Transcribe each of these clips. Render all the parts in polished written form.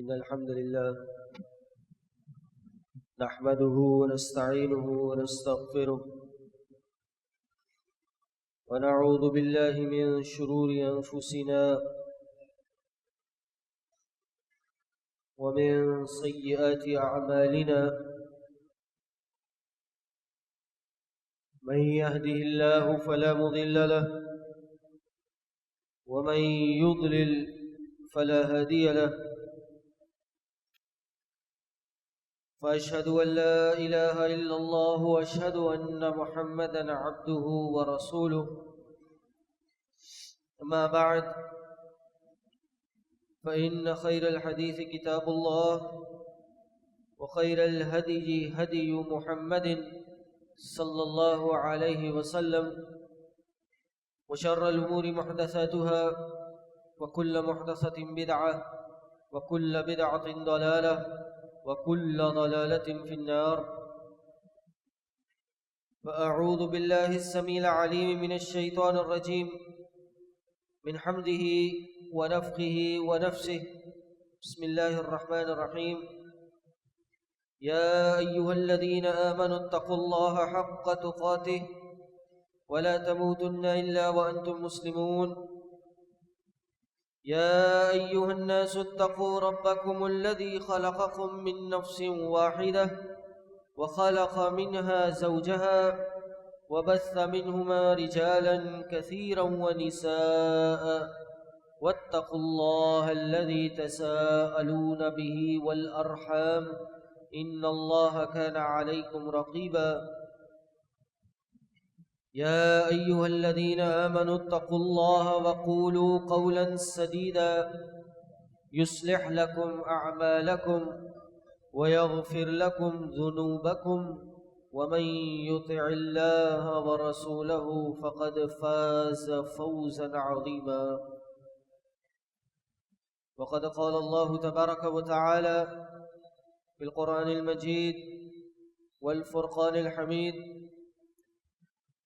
إن الحمد لله نحمده ونستعينه ونستغفره ونعوذ بالله من شرور أنفسنا ومن سيئات أعمالنا من يهده الله فلا مضل له ومن يضلل فلا هادي له فأشهد أن لا إله إلا الله وأشهد أن محمدا عبده ورسوله أما بعد فإن خير الحديث كتاب الله وخير الهدي هدي محمد صلى الله عليه وسلم وشر الأمور محدثاتها وكل محدثة بدعة وكل بدعة ضلالة وكل ضلالة في النار. فأعوذ بالله السميع العليم من الشيطان الرجيم من حمده ونفخه ونفسه. بسم الله الرحمن الرحيم. يا أيها الذين آمنوا اتقوا الله حق تقاته ولا تموتن إلا وأنتم مسلمون. يا أيها الناس اتقوا ربكم الذي خلقكم من نفس واحدة وخلق منها زوجها وبث منهما رجالا كثيرا ونساء واتقوا الله الذي تساءلون به والأرحام إن الله كان عليكم رقيبا. يا أيها الذين آمنوا اتقوا الله وقولوا قولا سديدا يصلح لكم أعمالكم ويغفر لكم ذنوبكم ومن يطع الله ورسوله فقد فاز فوزا عظيما. وقد قال الله تبارك وتعالى في القرآن المجيد والفرقان الحميد: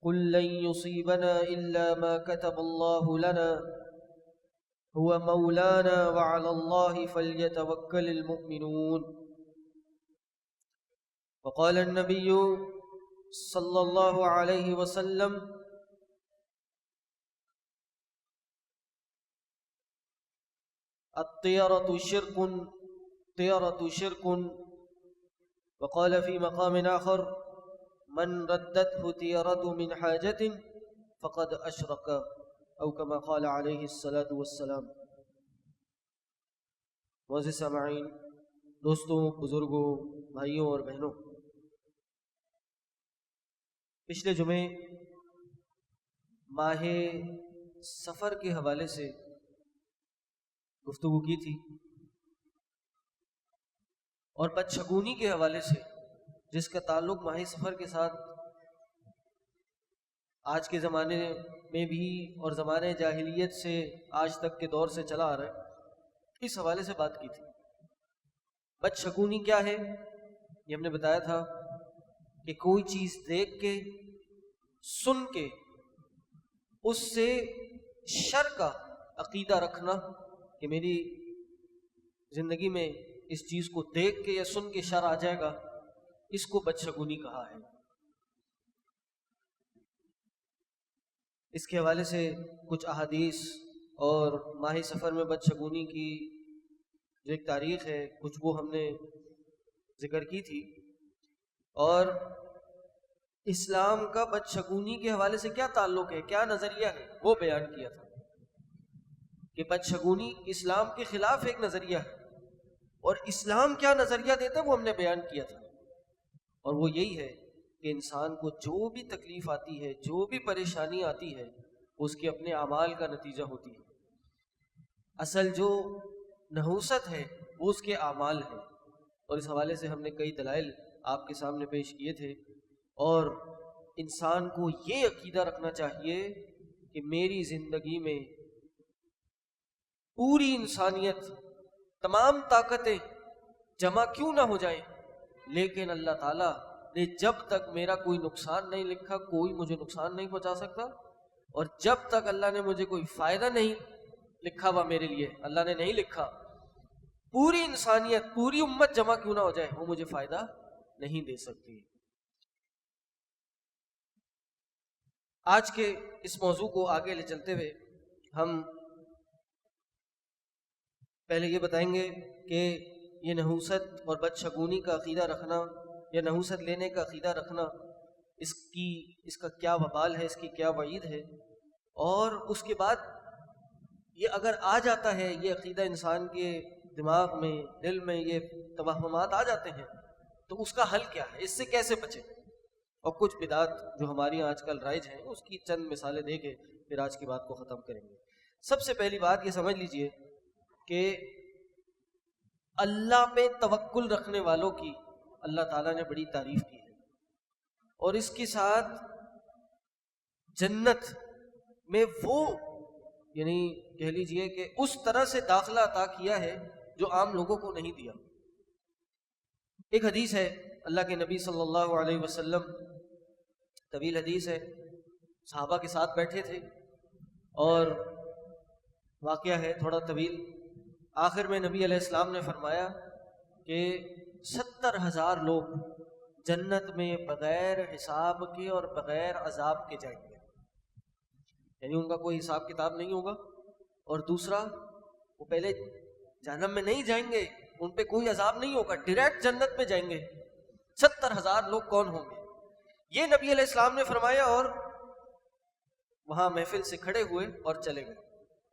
قل لن يصيبنا إلا ما كتب الله لنا هو مولانا وعلى الله فليتوكل المؤمنون. وقال النبي صلى الله عليه وسلم: الطيرة شرك. وقال في مقام آخر: من ردته طيرة من حاجة فقد أشرك، أو كما قال عليه الصلاة والسلام. معزز سامعین، دوستوں، بزرگوں، بھائیوں اور بہنوں، پچھلے جمعے ماہ سفر کے حوالے سے گفتگو کی تھی اور بدشگونی کے حوالے سے، جس کا تعلق ماہ سفر کے ساتھ آج کے زمانے میں بھی اور زمانے جاہلیت سے آج تک کے دور سے چلا آ رہا ہے، اس حوالے سے بات کی تھی۔ بدشگونی کیا ہے؟ یہ ہم نے بتایا تھا کہ کوئی چیز دیکھ کے، سن کے، اس سے شر کا عقیدہ رکھنا کہ میری زندگی میں اس چیز کو دیکھ کے یا سن کے شر آ جائے گا، اس کو بدشگونی کہا ہے۔ اس کے حوالے سے کچھ احادیث اور ماہ سفر میں بدشگونی کی جو ایک تاریخ ہے، کچھ وہ ہم نے ذکر کی تھی، اور اسلام کا بدشگونی کے حوالے سے کیا تعلق ہے، کیا نظریہ ہے، وہ بیان کیا تھا کہ بدشگونی اسلام کے خلاف ایک نظریہ ہے، اور اسلام کیا نظریہ دیتا ہے وہ ہم نے بیان کیا تھا، اور وہ یہی ہے کہ انسان کو جو بھی تکلیف آتی ہے، جو بھی پریشانی آتی ہے، اس کے اپنے اعمال کا نتیجہ ہوتی ہے۔ اصل جو نحوست ہے وہ اس کے اعمال ہے، اور اس حوالے سے ہم نے کئی دلائل آپ کے سامنے پیش کیے تھے۔ اور انسان کو یہ عقیدہ رکھنا چاہیے کہ میری زندگی میں پوری انسانیت، تمام طاقتیں جمع کیوں نہ ہو جائیں، لیکن اللہ تعالیٰ نے جب تک میرا کوئی نقصان نہیں لکھا، کوئی مجھے نقصان نہیں پہنچا سکتا، اور جب تک اللہ نے مجھے کوئی فائدہ نہیں لکھا ہوا میرے لیے، اللہ نے نہیں لکھا، پوری انسانیت، پوری امت جمع کیوں نہ ہو جائے، وہ مجھے فائدہ نہیں دے سکتی۔ آج کے اس موضوع کو آگے لے چلتے ہوئے ہم پہلے یہ بتائیں گے کہ یہ نحوست اور بدشگونی کا عقیدہ رکھنا یا نحوست لینے کا عقیدہ رکھنا، اس کا کیا وبال ہے، اس کی کیا وعید ہے، اور اس کے بعد یہ اگر آ جاتا ہے، یہ عقیدہ انسان کے دماغ میں، دل میں یہ توہمات آ جاتے ہیں، تو اس کا حل کیا ہے، اس سے کیسے بچیں، اور کچھ بدعات جو ہماری آج کل رائج ہیں اس کی چند مثالیں دے کے پھر آج کی بات کو ختم کریں گے۔ سب سے پہلی بات یہ سمجھ لیجئے کہ اللہ پہ توکل رکھنے والوں کی اللہ تعالیٰ نے بڑی تعریف کی ہے، اور اس کے ساتھ جنت میں وہ یعنی کہہ لیجئے کہ اس طرح سے داخلہ عطا کیا ہے جو عام لوگوں کو نہیں دیا۔ ایک حدیث ہے اللہ کے نبی صلی اللہ علیہ وسلم، طویل حدیث ہے، صحابہ کے ساتھ بیٹھے تھے اور واقعہ ہے تھوڑا طویل۔ آخر میں نبی علیہ السلام نے فرمایا کہ 70,000 لوگ جنت میں بغیر حساب کے اور بغیر عذاب کے جائیں گے، یعنی ان کا کوئی حساب کتاب نہیں ہوگا، اور دوسرا وہ پہلے جہنم میں نہیں جائیں گے، ان پہ کوئی عذاب نہیں ہوگا، ڈائریکٹ جنت میں جائیں گے۔ 70,000 لوگ کون ہوں گے، یہ نبی علیہ السلام نے فرمایا، اور وہاں محفل سے کھڑے ہوئے اور چلے گئے۔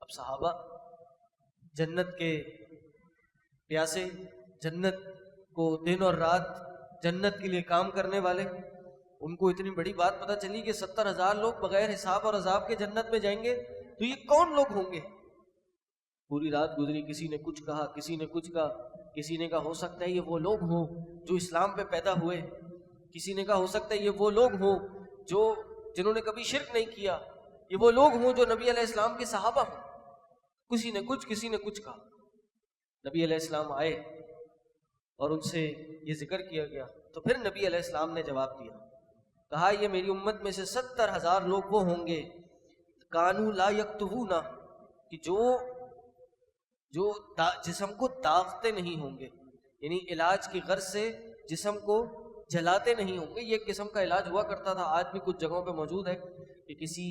اب صحابہ جنت کے پیاسے، جنت کو دن اور رات جنت کے لیے کام کرنے والے، ان کو اتنی بڑی بات پتہ چلی کہ 70,000 لوگ بغیر حساب اور عذاب کے جنت میں جائیں گے، تو یہ کون لوگ ہوں گے؟ پوری رات گزری، کسی نے کچھ کہا، کسی نے کچھ کہا، کسی نے کہا ہو سکتا ہے یہ وہ لوگ ہوں جو اسلام پہ پیدا ہوئے، کسی نے کہا ہو سکتا ہے یہ وہ لوگ ہوں جنہوں نے کبھی شرک نہیں کیا، یہ وہ لوگ ہوں جو نبی علیہ السلام کے صحابہ ہوں، کسی نے کچھ کہا۔ نبی علیہ السلام آئے اور ان سے یہ ذکر کیا گیا، تو پھر نبی علیہ السلام نے جواب دیا، کہا یہ میری امت میں سے 70,000 لوگ وہ ہوں گے کانوا لا یکتوون، کہ جو جسم کو داغتے نہیں ہوں گے، یعنی علاج کی غرض سے جسم کو جلاتے نہیں ہوں گے۔ یہ ایک قسم کا علاج ہوا کرتا تھا، آج بھی کچھ جگہوں پہ موجود ہے کہ کسی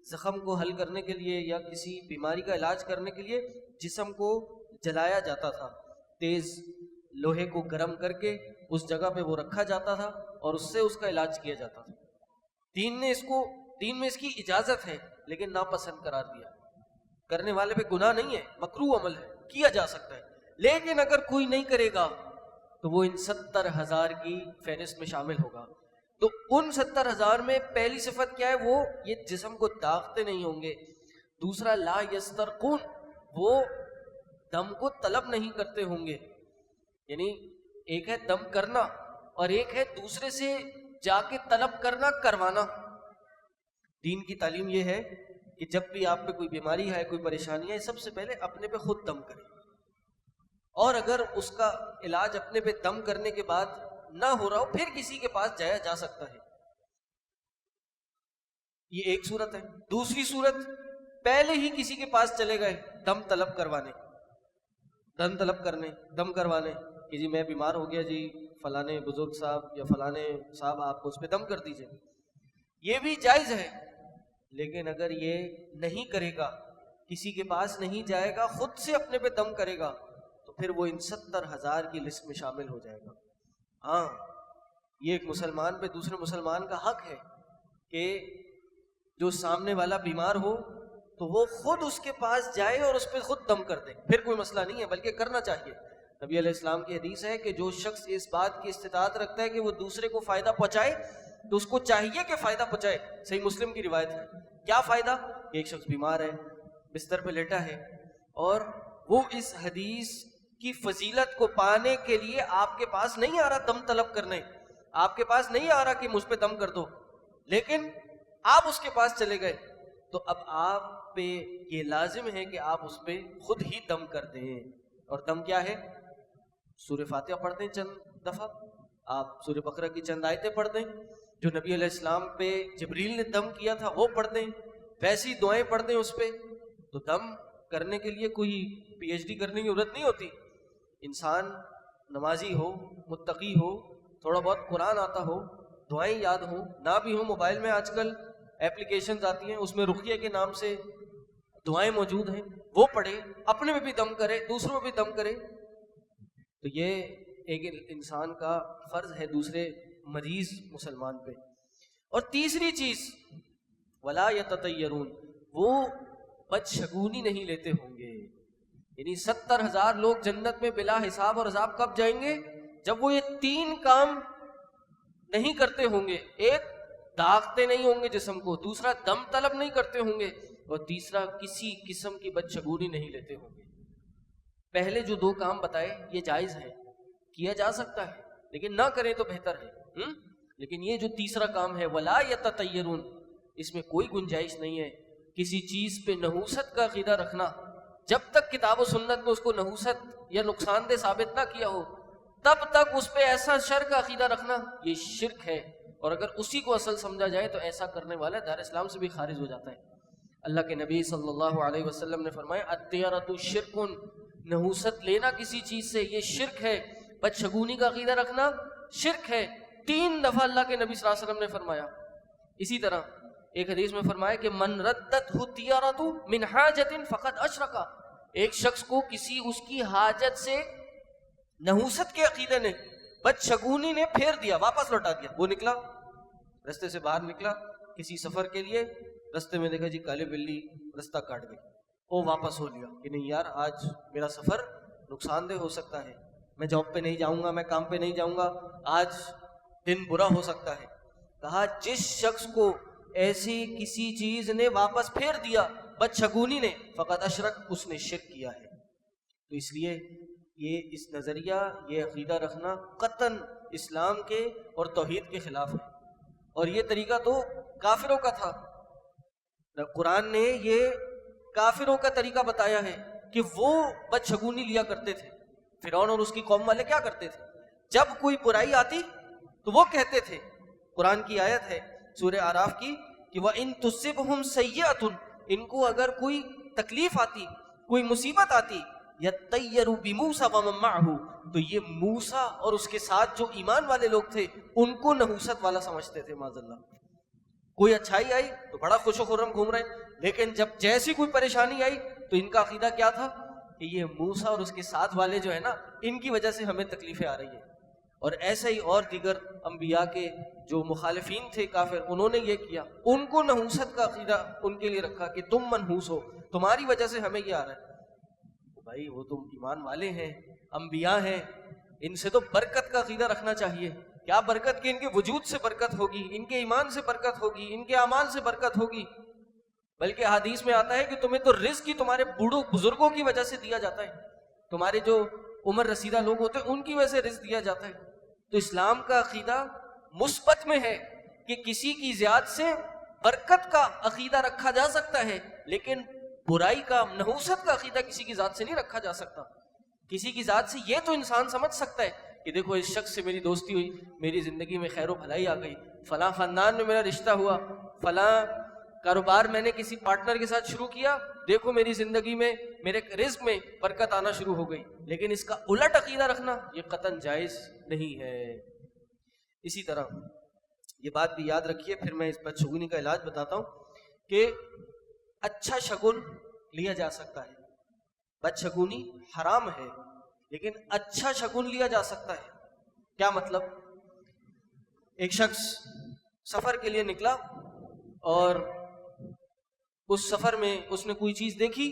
زخم کو حل کرنے کے لیے یا کسی بیماری کا علاج کرنے کے لیے جسم کو جلایا جاتا تھا، تیز لوہے کو گرم کر کے اس جگہ پہ وہ رکھا جاتا تھا اور اس سے اس کا علاج کیا جاتا تھا۔ دین میں اس کی اجازت ہے لیکن ناپسند قرار دیا، کرنے والے پہ گناہ نہیں ہے، مکروہ عمل ہے، کیا جا سکتا ہے، لیکن اگر کوئی نہیں کرے گا تو وہ ان 70,000 کی فہرست میں شامل ہوگا۔ تو ان 70,000 میں پہلی صفت کیا ہے، وہ یہ جسم کو داغتے نہیں ہوں گے۔ دوسرا لا یسترقون، وہ دم کو طلب نہیں کرتے ہوں گے، یعنی ایک ہے دم کرنا اور ایک ہے دوسرے سے جا کے طلب کرنا، کروانا۔ دین کی تعلیم یہ ہے کہ جب بھی آپ پہ کوئی بیماری ہے، کوئی پریشانی ہے، سب سے پہلے اپنے پہ خود دم کریں، اور اگر اس کا علاج اپنے پہ دم کرنے کے بعد نہ ہو رہا ہو پھر کسی کے پاس جایا جا سکتا ہے۔ یہ ایک صورت ہے۔ دوسری صورت، پہلے ہی کسی کے پاس چلے گئے دم طلب کروانے، دم کروانے کہ جی میں بیمار ہو گیا جی، فلانے بزرگ صاحب یا فلانے صاحب آپ اس پہ دم کر دیجئے، یہ بھی جائز ہے۔ لیکن اگر یہ نہیں کرے گا، کسی کے پاس نہیں جائے گا، خود سے اپنے پہ دم کرے گا، تو پھر وہ ان 70,000 کی لسٹ میں شامل ہو جائے گا۔ ہاں، یہ ایک مسلمان پہ دوسرے مسلمان کا حق ہے کہ جو سامنے والا بیمار ہو تو وہ خود اس کے پاس جائے اور اس پہ خود دم کر دے، پھر کوئی مسئلہ نہیں ہے، بلکہ کرنا چاہیے۔ نبی علیہ السلام کی حدیث ہے کہ جو شخص اس بات کی استطاعت رکھتا ہے کہ وہ دوسرے کو فائدہ پہنچائے تو اس کو چاہیے کہ فائدہ پہنچائے۔ صحیح مسلم کی روایت ہے۔ کیا فائدہ؟ کہ ایک شخص بیمار ہے، بستر پہ لیٹا ہے، اور وہ اس حدیث کی فضیلت کو پانے کے لیے آپ کے پاس نہیں آ رہا دم طلب کرنے، آپ کے پاس نہیں آ رہا کہ مجھ پہ دم کر دو، لیکن آپ اس کے پاس چلے گئے، تو اب آپ پہ یہ لازم ہے کہ آپ اس پہ خود ہی دم کر دیں۔ اور دم کیا ہے؟ سورہ فاتحہ پڑھ دیں چند دفعہ، آپ سورہ بقرہ کی چند آیتیں پڑھ دیں، جو نبی علیہ السلام پہ جبریل نے دم کیا تھا وہ پڑھ دیں، ویسی دعائیں پڑھ دیں اس پہ۔ تو دم کرنے کے لیے کوئی پی ایچ ڈی کرنے کی ضرورت نہیں ہوتی، انسان نمازی ہو، متقی ہو، تھوڑا بہت قرآن آتا ہو، دعائیں یاد ہوں، نہ بھی ہوں، موبائل میں آج کل ایپلیکیشنز آتی ہیں، اس میں رقیہ کے نام سے دعائیں موجود ہیں، وہ پڑھے، اپنے میں بھی دم کرے، دوسروں میں بھی دم کرے. تو یہ ایک انسان کا فرض ہے دوسرے مریض مسلمان پہ. اور تیسری چیز ولا یتطیرون، وہ بدشگونی نہیں لیتے ہوں گے. یعنی 70,000 لوگ جنت میں بلا حساب اور عذاب کب جائیں گے؟ جب وہ یہ 3 کام نہیں کرتے ہوں گے. ایک، داغتے نہیں ہوں گے جسم کو، دوسرا دم طلب نہیں کرتے ہوں گے، اور تیسرا کسی قسم کی بدشگونی نہیں لیتے ہوں گے. پہلے جو 2 کام بتائے یہ جائز ہے، کیا جا سکتا ہے، لیکن نہ کریں تو بہتر ہے. لیکن یہ جو تیسرا کام ہے ولا یتطیرون، اس میں کوئی گنجائش نہیں ہے کسی چیز پہ نحوست کا عقیدہ رکھنا. جب تک کتاب و سنت میں اس کو نحوست یا نقصان دہ ثابت نہ کیا ہو تب تک اس پہ ایسا شر کا عقیدہ رکھنا یہ شرک ہے. اور اگر اسی کو اصل سمجھا جائے تو ایسا کرنے والا دار اسلام سے بھی خارج ہو جاتا ہے. اللہ کے نبی صلی اللہ علیہ وسلم نے فرمایا الطیرۃ شرک، نحوست لینا کسی چیز سے یہ شرک ہے، بدشگونی کا عقیدہ رکھنا شرک ہے. 3 دفعہ اللہ کے نبی صلی اللہ علیہ وسلم نے فرمایا. اسی طرح ایک حدیث میں فرمایا کہ من ردت الطیرۃ من حاجۃ فقد اشرک، ایک شخص کو کسی اس کی حاجت سے نحوست کے عقیدے نے، بدشگونی نے پھیر دیا، واپس لوٹا دیا. وہ نکلا رستے سے باہر نکلا کسی سفر کے لیے، رستے میں دیکھا جی کالے بلی رستہ کاٹ گئی، وہ واپس ہو لیا کہ نہیں یار آج میرا سفر نقصان دہ ہو سکتا ہے، میں جاب پہ نہیں جاؤں گا، میں کام پہ نہیں جاؤں گا، آج دن برا ہو سکتا ہے. کہا جس شخص کو ایسی کسی چیز نے واپس پھیر دیا بدشگونی نے، فقط اشرک، اس نے شرک کیا ہے. تو اس لیے یہ اس نظریہ، یہ عقیدہ رکھنا قطعاً اسلام کے اور توحید کے خلاف ہے. اور یہ طریقہ تو کافروں کا تھا. قرآن نے یہ کافروں کا طریقہ بتایا ہے کہ وہ بدشگونی لیا کرتے تھے. فرعون اور اس کی قوم والے کیا کرتے تھے؟ جب کوئی برائی آتی تو وہ کہتے تھے، قرآن کی آیت ہے سورہ اعراف کی کہ وَإِن تُصِبْهُمْ سَيِّئَةٌ، ان کو اگر کوئی تکلیف آتی، کوئی مصیبت آتی، يَطَّيَّرُوا بِمُوسَىٰ وَمَن مَّعَهُ، تو یہ موسیٰ اور اس کے ساتھ جو ایمان والے لوگ تھے ان کو نحوست والا سمجھتے تھے معاذ اللہ. کوئی اچھائی آئی تو بڑا خوش و خرم گھوم رہے، لیکن جب جیسی کوئی پریشانی آئی تو ان کا عقیدہ کیا تھا کہ یہ موسیٰ اور اس کے ساتھ والے جو ہے نا، ان کی وجہ سے ہمیں تکلیفیں آ رہی ہیں. اور ایسے ہی اور دیگر انبیاء کے جو مخالفین تھے کافر، انہوں نے یہ کیا، ان کو نحوست کا عقیدہ ان کے لیے رکھا کہ تم منحوس ہو، تمہاری وجہ سے ہمیں یہ آ رہا ہے. بھائی وہ تم ایمان والے ہیں، انبیاء ہیں، ان سے تو برکت کا عقیدہ رکھنا چاہیے. کیا برکت کہ ان کے وجود سے برکت ہوگی، ان کے ایمان سے برکت ہوگی، ان کے اعمال سے برکت ہوگی. بلکہ حدیث میں آتا ہے کہ تمہیں تو رزق ہی تمہارے بوڑھوں بزرگوں کی وجہ سے دیا جاتا ہے، تمہارے جو عمر رسیدہ لوگ ہوتے ہیں ان کی وجہ سے رزق دیا جاتا ہے. تو اسلام کا عقیدہ مثبت میں ہے کہ کسی کی ذات سے برکت کا عقیدہ رکھا جا سکتا ہے، لیکن برائی کا، نحوست کا عقیدہ کسی کی ذات سے نہیں رکھا جا سکتا. کسی کی ذات سے یہ تو انسان سمجھ سکتا ہے کہ دیکھو اس شخص سے میری دوستی ہوئی، میری زندگی میں خیر و بھلائی آ گئی، فلاں خاندان میں میرا رشتہ ہوا، فلاں کاروبار میں نے کسی پارٹنر کے ساتھ شروع کیا، دیکھو میری زندگی میں، میرے رزق میں برکت آنا شروع ہو گئی. لیکن اس کا الٹ عقیدہ رکھنا یہ قطعاً جائز نہیں ہے. اسی طرح یہ بات بھی یاد رکھیے، پھر میں اس بدشگونی کا علاج بتاتا ہوں کہ اچھا شگن لیا جا سکتا ہے. بدشگونی حرام ہے لیکن اچھا شگن لیا جا سکتا ہے. کیا مطلب؟ ایک شخص سفر کے لیے نکلا اور اس سفر میں اس نے کوئی چیز دیکھی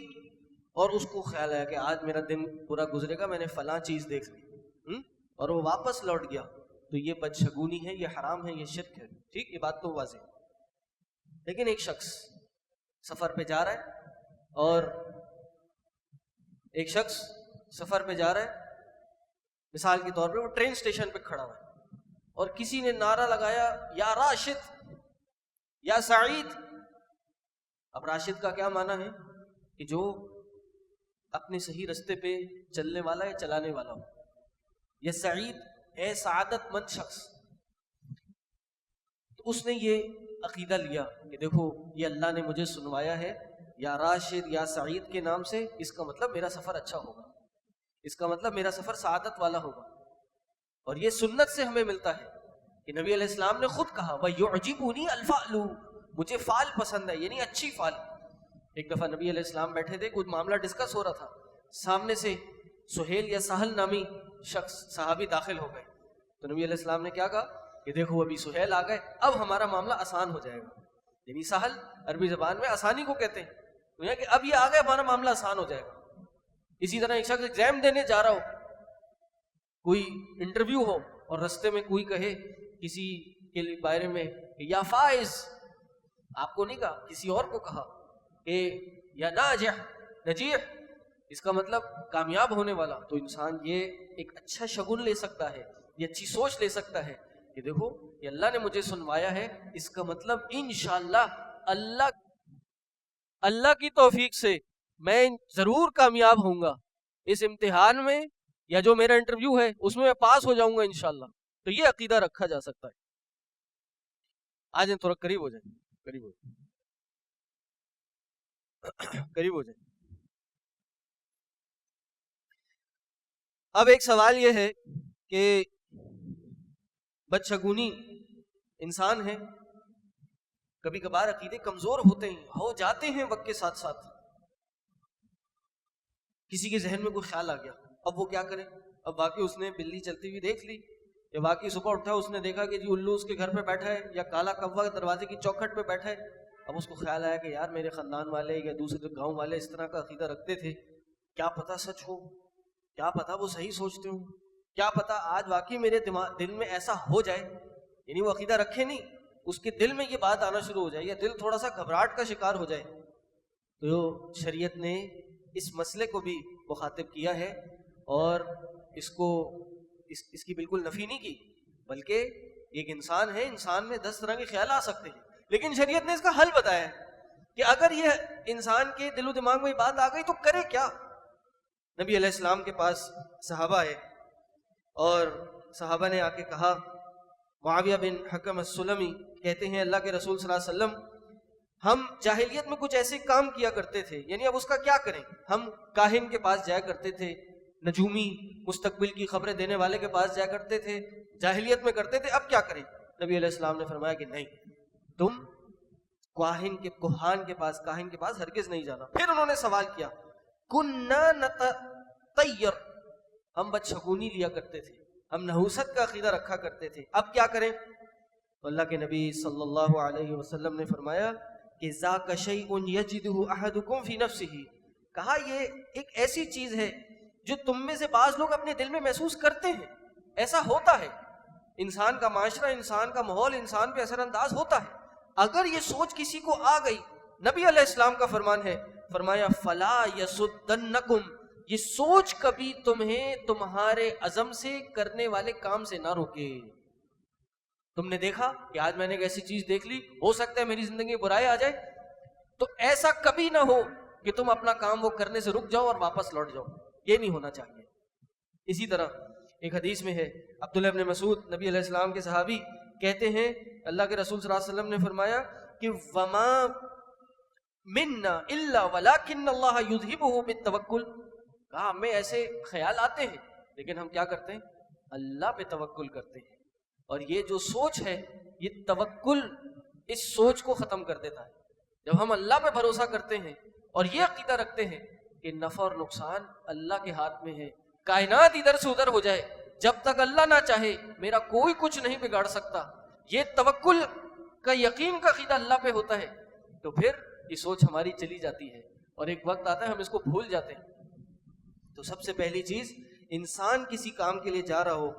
اور اس کو خیال آیا کہ آج میرا دن پورا گزرے گا، میں نے فلاں چیز دیکھ لی، اور وہ واپس لوٹ گیا. تو یہ بدشگونی ہے، یہ حرام ہے، یہ شرک ہے. ٹھیک، یہ بات تو واضح. لیکن ایک شخص سفر پہ جا رہا ہے اور ایک شخص سفر پہ جا رہا ہے، مثال کے طور پہ وہ ٹرین اسٹیشن پہ کھڑا ہوا ہے اور کسی نے نعرہ لگایا یا راشد یا سعید. اب راشد کا کیا معنی ہے؟ کہ جو اپنے صحیح رستے پہ چلنے والا یا چلانے والا ہو. یا سعید اے سعادت مند شخص. تو اس نے یہ عقیدہ لیا کہ دیکھو یہ اللہ نے مجھے سنوایا ہے یا راشد یا سعید کے نام سے، اس کا مطلب میرا سفر اچھا ہوگا. اس کا مطلب میرا سفر سعادت والا ہوگا. اور یہ سنت سے ہمیں ملتا ہے کہ نبی علیہ السلام نے خود کہا وَيُعْجِبُنِي الْفَعْلُ، مجھے فعل پسند ہے، یعنی اچھی فعل. ایک دفعہ نبی علیہ السلام بیٹھے تھے، کچھ معاملہ ڈسکس ہو رہا تھا، سامنے سے سہیل یا سہل نامی شخص صحابی داخل ہو گئے. تو نبی علیہ السلام نے کیا کہا کہ دیکھو ابھی سہیل آ گئے، اب ہمارا معاملہ آسان ہو جائے گا. یعنی سہل عربی زبان میں آسانی کو کہتے ہیں، تو کہ اب یہ آ گئے ہمارا معاملہ آسان ہو جائے گا. اسی طرح ایک شخص ایگزام دینے جا رہا ہو، کوئی انٹرویو ہو، اور رستے میں کوئی کہے کسی کے بارے میں کہ یا فائز، آپ کو نہیں کہا، کسی اور کو کہا کہ یا ناجح، نجیح، اس کا مطلب کامیاب ہونے والا، تو انسان یہ ایک اچھا شگن لے سکتا ہے، یہ اچھی سوچ لے سکتا ہے کہ دیکھو یہ اللہ نے مجھے سنوایا ہے، اس کا مطلب انشاءاللہ اللہ کی توفیق سے میں ضرور کامیاب ہوں گا اس امتحان میں، یا جو میرا انٹرویو ہے اس میں پاس ہو جاؤں گا انشاءاللہ. تو یہ عقیدہ رکھا جا سکتا ہے. آج ہم تھوڑا قریب ہو جائیں، قریب ہو جائیں. اب ایک سوال یہ ہے کہ بدشگونی انسان ہے، کبھی کبھار عقیدے کمزور ہوتے ہیں، ہو جاتے ہیں وقت کے ساتھ ساتھ. کسی کے ذہن میں کوئی خیال آ گیا، اب وہ کیا کرے؟ اب واقعی اس نے بلی چلتی ہوئی دیکھ لی، یا واقعی صبح اٹھا اس نے دیکھا کہ جی الو اس کے گھر پہ بیٹھا ہے، یا کالا کوا دروازے کی چوکھٹ پہ بیٹھا ہے. اب اس کو خیال آیا کہ یار میرے خاندان والے یا دوسرے گاؤں والے اس طرح کا عقیدہ رکھتے تھے، کیا پتہ سچ ہو، کیا پتہ وہ صحیح سوچتے ہوں، کیا پتہ آج واقعی میرے دل میں ایسا ہو جائے. یعنی وہ عقیدہ رکھے نہیں، اس کے دل میں یہ بات آنا شروع ہو جائے، یا دل تھوڑا سا گھبراہٹ کا شکار ہو جائے. تو شریعت نے اس مسئلے کو بھی مخاطب کیا ہے، اور اس کو اس کی بالکل نفی نہیں کی، بلکہ ایک انسان ہے، انسان میں 10 طرح کے خیال آ سکتے ہیں، لیکن شریعت نے اس کا حل بتایا ہے کہ اگر یہ انسان کے دل و دماغ میں بات آ گئی تو کرے کیا. نبی علیہ السلام کے پاس صحابہ ہے، اور صحابہ نے آ کے کہا، معاویہ بن حکم السلمی کہتے ہیں اللہ کے رسول صلی اللہ علیہ وسلم ہم جاہلیت میں کچھ ایسے کام کیا کرتے تھے، یعنی اب اس کا کیا کریں؟ ہم کاہن کے پاس جایا کرتے تھے، نجومی مستقبل کی خبریں دینے والے کے پاس جایا کرتے تھے، جاہلیت میں کرتے تھے، اب کیا کریں؟ نبی علیہ السلام نے فرمایا کہ نہیں، تم کاہن کے پاس ہرگز نہیں جانا. پھر انہوں نے سوال کیا، کننا نتطیر، ہم بدشگونی لیا کرتے تھے، ہم نحوست کا عقیدہ رکھا کرتے تھے، اب کیا کریں؟ تو اللہ کے نبی صلی اللہ علیہ وسلم نے فرمایا کہ ذاک شیء یجدہ احدکم فی نفسہ، کہا یہ ایک ایسی چیز ہے جو تم میں سے بعض لوگ اپنے دل میں محسوس کرتے ہیں. ایسا ہوتا ہے، انسان کا معاشرہ، انسان کا ماحول انسان پہ اثر انداز ہوتا ہے. اگر یہ سوچ کسی کو آ گئی، نبی علیہ السلام کا فرمان ہے، فرمایا فلا یصدنکم، یہ سوچ کبھی تمہیں تمہارے عزم سے کرنے والے کام سے نہ روکے. تم نے دیکھا کہ آج میں نے ایک ایسی چیز دیکھ لی، ہو سکتا ہے میری زندگی میں برائی آ جائے، تو ایسا کبھی نہ ہو کہ تم اپنا کام وہ کرنے سے رک جاؤ اور واپس لوٹ جاؤ، یہ نہیں ہونا چاہیے. اسی طرح ایک حدیث میں ہے، عبداللہ ابن مسعود نبی علیہ السلام کے صحابی کہتے ہیں اللہ کے رسول صلی اللہ علیہ وسلم نے فرمایا کہ وما منا الا ولکن اللہ یذہبہ بالتوکل، کہا ہمیں ایسے خیال آتے ہیں لیکن ہم کیا کرتے ہیں؟ اللہ پہ توکل کرتے ہیں. اور یہ جو سوچ ہے، یہ توکل اس سوچ کو ختم کر دیتا ہے. جب ہم اللہ پہ بھروسہ کرتے ہیں اور یہ عقیدہ رکھتے ہیں کہ نفع اور نقصان اللہ کے ہاتھ میں ہے، کائنات ادھر سے ادھر ہو جائے، جب تک اللہ نہ چاہے میرا کوئی کچھ نہیں بگاڑ سکتا، یہ توکل کا یقین کا عقیدہ اللہ پہ ہوتا ہے، تو پھر یہ سوچ ہماری چلی جاتی ہے اور ایک وقت آتا ہے ہم اس کو بھول جاتے ہیں. تو سب سے پہلی چیز، انسان کسی کام کے لیے جا رہا ہو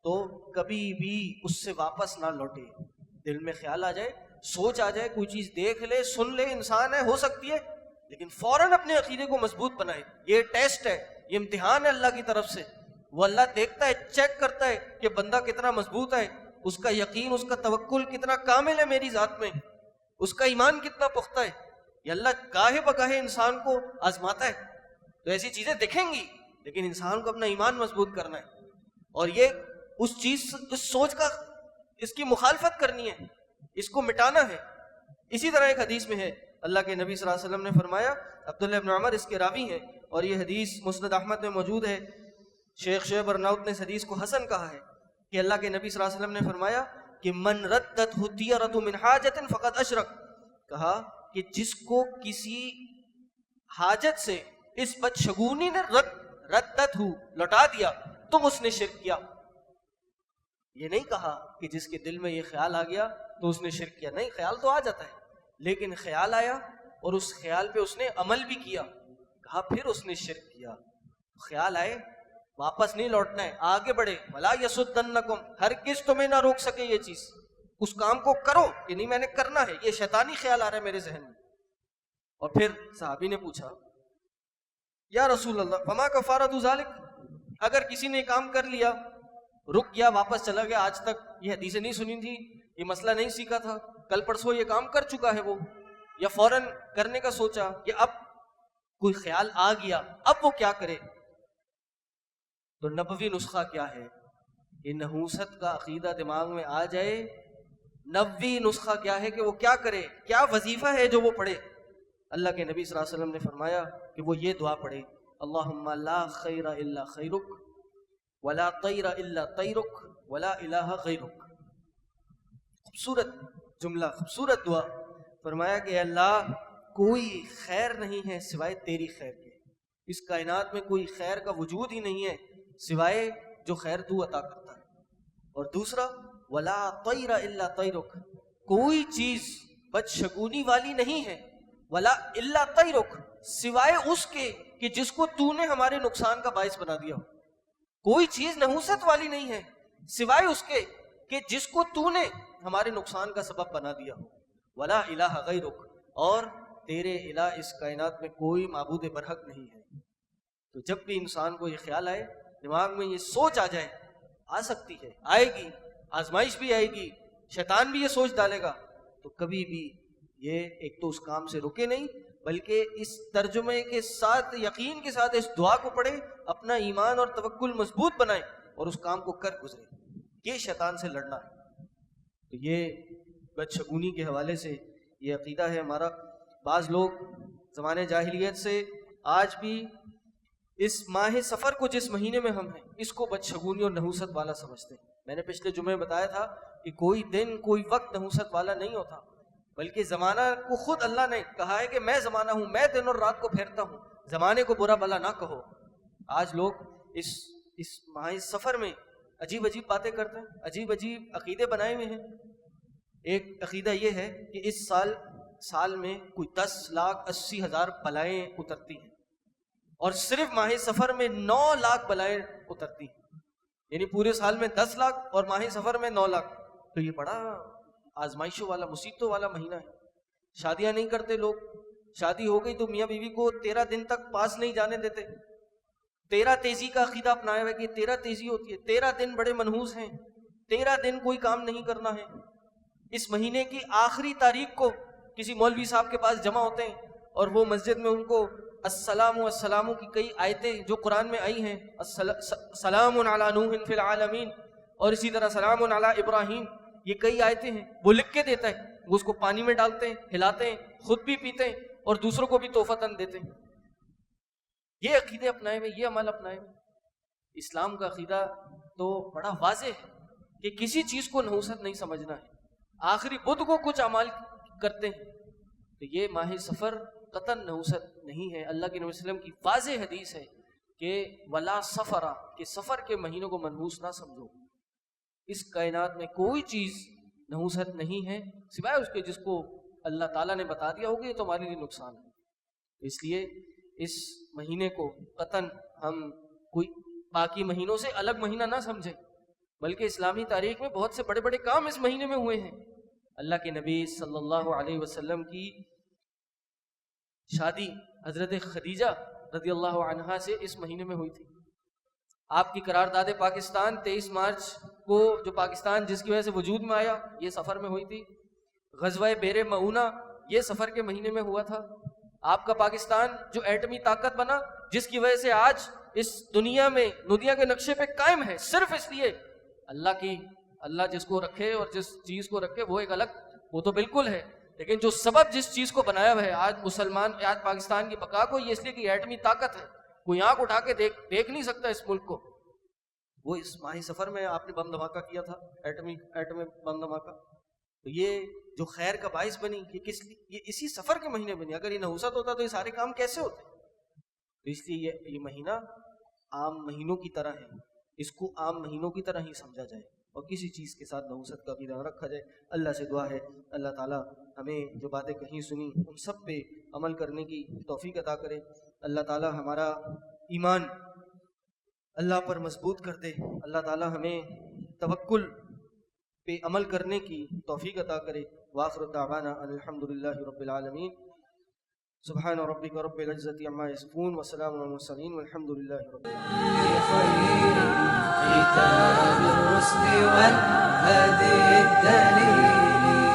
تو کبھی بھی اس سے واپس نہ لوٹے. دل میں خیال آ جائے، سوچ آ جائے، کوئی چیز دیکھ لے، سن لے، انسان ہے، ہو سکتی ہے، لیکن فوراً اپنے عقیدے کو مضبوط بنائے. یہ ٹیسٹ ہے، یہ امتحان ہے اللہ کی طرف سے. وہ اللہ دیکھتا ہے، چیک کرتا ہے کہ بندہ کتنا مضبوط ہے، اس کا یقین، اس کا توکل کتنا کامل ہے میری ذات میں، اس کا ایمان کتنا پختہ ہے. یہ اللہ گاہے بگاہے انسان کو آزماتا ہے. تو ایسی چیزیں دکھیں گی، لیکن انسان کو اپنا ایمان مضبوط کرنا ہے، اور یہ اس چیز، اس سوچ کا، اس کی مخالفت کرنی ہے، اس کو مٹانا ہے. اسی طرح ایک حدیث میں ہے اللہ کے نبی صلی اللہ علیہ وسلم نے فرمایا، عبداللہ ابن عمر اس کے راوی ہیں، اور یہ حدیث مسند احمد میں موجود ہے. شیخ شعیب ارناؤت نے اس حدیث کو حسن کہا ہے کہ اللہ کے نبی صلی اللہ علیہ وسلم نے فرمایا کہ من ردت طیرۃ من حاجۃ فقد اشرک. کہا کہ جس کو کسی حاجت سے اس بدشگونی نے ردت ہو لوٹا دیا تو اس نے شرک کیا. یہ نہیں کہا کہ جس کے دل میں یہ خیال آ گیا تو اس نے شرک کیا. نہیں، خیال تو آ جاتا ہے، لیکن خیال آیا اور اس خیال پہ اس نے عمل بھی کیا، کہا پھر اس نے شرک کیا. خیال آئے واپس نہیں لوٹنا ہے، آگے بڑھے. وَلَا يَصُدَّنَّكُمْ، ہرگز تمہیں نہ روک سکے یہ چیز. اس کام کو کرو کہ نہیں میں نے کرنا ہے، یہ شیطانی خیال آ رہا ہے میرے ذہن میں. اور پھر صحابی نے پوچھا یا رسول اللہ فما کفارۃ ذالک، اگر کسی نے کام کر لیا، رک گیا، واپس چلا گیا، آج تک یہ حدیثیں نہیں سنی تھی، یہ مسئلہ نہیں سیکھا تھا، کل پرسوں یہ کام کر چکا ہے وہ، یا فوراً کرنے کا سوچا کہ اب کوئی خیال آ گیا، اب وہ کیا کرے؟ تو نبوی نسخہ کیا ہے؟ یہ نحوست کا عقیدہ دماغ میں آ جائے، نبوی نسخہ کیا ہے کہ وہ کیا کرے، کیا وظیفہ ہے جو وہ پڑھے؟ اللہ کے نبی صلی اللہ علیہ وسلم نے فرمایا کہ وہ یہ دعا پڑھے، اللہم لا خیر الا خیرک ولا طیر الا طیرک ولا الہ غیرک. خوبصورت جملہ، خوبصورت دعا. فرمایا کہ اللہ کوئی خیر نہیں ہے سوائے تیری خیر کے، اس کائنات میں کوئی خیر کا وجود ہی نہیں ہے سوائے جو خیر تو عطا کرتا ہے. اور دوسرا ولا طیر الا طیرک، کوئی چیز بدشگونی والی نہیں ہے، ولا الا طیرک، سوائے اس کے کہ جس کو تو نے ہمارے نقصان کا باعث بنا دیا ہو. کوئی چیز نحوست والی نہیں ہے سوائے اس کے کہ جس کو تو نے ہمارے نقصان کا سبب بنا دیا ہو. ولا الہ غیرک، اور تیرے الہ اس کائنات میں کوئی معبود برحق نہیں ہے. تو جب بھی انسان کو یہ خیال آئے، دماغ میں یہ سوچ آ جائے، آ سکتی ہے، آئے گی، آزمائش بھی آئے گی، شیطان بھی یہ سوچ ڈالے گا، تو کبھی بھی یہ ایک تو اس کام سے رکے نہیں، بلکہ اس ترجمے کے ساتھ، یقین کے ساتھ اس دعا کو پڑھے، اپنا ایمان اور توکل مضبوط بنائے اور اس کام کو کر گزرے. یہ شیطان سے لڑنا ہے. تو یہ بدشگونی کے حوالے سے یہ عقیدہ ہے ہمارا. بعض لوگ زمانے جاہلیت سے آج بھی اس ماہ سفر کو، جس مہینے میں ہم ہیں، اس کو بدشگونی اور نحوست والا سمجھتے ہیں. میں نے پچھلے جمعے بتایا تھا کہ کوئی دن کوئی وقت نحوست والا نہیں ہوتا، بلکہ زمانہ کو خود اللہ نے کہا ہے کہ میں زمانہ ہوں، میں دن اور رات کو پھیرتا ہوں، زمانے کو برا بھلا نہ کہو. آج لوگ اس ماہ سفر میں عجیب عجیب باتیں کرتے ہیں، عجیب عجیب عقیدے بنائے ہوئے ہیں. ایک عقیدہ یہ ہے کہ اس سال میں کوئی 10,80,000 بلائیں اترتی ہیں، اور صرف ماہ سفر میں 9 لاکھ بلائیں اترتی ہیں. یعنی پورے سال میں 10 لاکھ اور ماہ سفر میں 9 لاکھ. تو یہ بڑا آزمائشوں والا، مصیبتوں والا مہینہ ہے. شادیاں نہیں کرتے لوگ، شادی ہو گئی تو میاں بیوی کو 13 دن تک پاس نہیں جانے دیتے. 13 تیزی کا عقیدہ اپنایا ہوا ہے کہ 13 تیزی ہوتی ہے، 13 دن بڑے منحوس ہیں، 13 دن کوئی کام نہیں کرنا ہے. اس مہینے کی آخری تاریخ کو کسی مولوی صاحب کے پاس جمع ہوتے ہیں اور وہ مسجد میں ان کو السلام والسلام کی کئی آیتیں جو قرآن میں آئی ہیں، سلام علی نوح فی العالمین، اور اسی طرح سلام علی ابراہیم، یہ کئی آیتیں ہیں، وہ لکھ کے دیتا ہے. وہ اس کو پانی میں ڈالتے ہیں، ہلاتے ہیں، خود بھی پیتے ہیں اور دوسروں کو بھی تحفتاً دیتے ہیں. یہ عقیدے اپنائے ہوئے، یہ عمل اپنائے ہوئے. اسلام کا عقیدہ تو بڑا واضح ہے کہ کسی چیز کو نحوست نہیں سمجھنا ہے. آخری بدھ کو کچھ اعمال کرتے ہیں، تو یہ ماہ سفر قطعاً نحوست نہیں ہے. اللہ کے نبی صلی اللہ علیہ وسلم کی واضح حدیث ہے کہ ولا سفرا، کہ سفر کے مہینوں کو منحوس نہ سمجھو. اس کائنات میں کوئی چیز نحوست نہیں ہے سوائے اس کے جس کو اللہ تعالیٰ نے بتا دیا ہوگا یہ تمہارے لیے نقصان ہے. اس لیے اس مہینے کو قطعاً ہم کوئی باقی مہینوں سے الگ مہینہ نہ سمجھیں، بلکہ اسلامی تاریخ میں بہت سے بڑے بڑے کام اس مہینے میں ہوئے ہیں. اللہ کے نبی صلی اللہ علیہ وسلم کی شادی حضرت خدیجہ رضی اللہ عنہا سے اس مہینے میں ہوئی تھی. آپ کی قرارداد پاکستان 23 مارچ کو، جو پاکستان جس کی وجہ سے وجود میں آیا، یہ سفر میں ہوئی تھی. غزوہ بیر معونہ یہ سفر کے مہینے میں ہوا تھا. آپ کا پاکستان جو ایٹمی طاقت بنا، جس کی وجہ سے آج اس دنیا میں دنیا کے نقشے پہ قائم ہے، صرف اس لیے اللہ جس کو رکھے اور جس چیز کو رکھے وہ ایک الگ، وہ تو بالکل ہے، لیکن جو سبب جس چیز کو بنایا ہوا ہے آج پاکستان کی بقا کو، یہ اس لیے کہ ایٹمی طاقت ہے، کوئی آنکھ اٹھا کے دیکھ نہیں سکتا اس ملک کو. وہ اس ماہ سفر میں آپ نے بم دھماکہ کیا تھا، ایٹمی بم دھماکہ، تو یہ جو خیر کا باعث بنی، یہ اسی سفر کے مہینے بنی. اگر یہ نحوست ہوتا تو یہ سارے کام کیسے ہوتے؟ تو اس لیے یہ مہینہ عام مہینوں کی طرح ہے، اس کو عام مہینوں کی طرح ہی سمجھا جائے اور کسی چیز کے ساتھ نحوست کا بھی نہ رکھا جائے. اللہ سے دعا ہے اللہ تعالیٰ ہمیں جو باتیں کہیں سنی ان سب پہ عمل کرنے کی توفیق عطا کرے. اللہ تعالیٰ ہمارا ایمان اللہ پر مضبوط کر دے. اللہ تعالیٰ ہمیں توکل پہ عمل کرنے کی توفیق عطا کرے. وآخر دعوانا ان الحمدللہ رب العالمین. سبحان ربک رب العزت عما یصفون وسلام علی المرسلین والحمد للہ رب العالمین. كتاب الرسل والهدي الدليل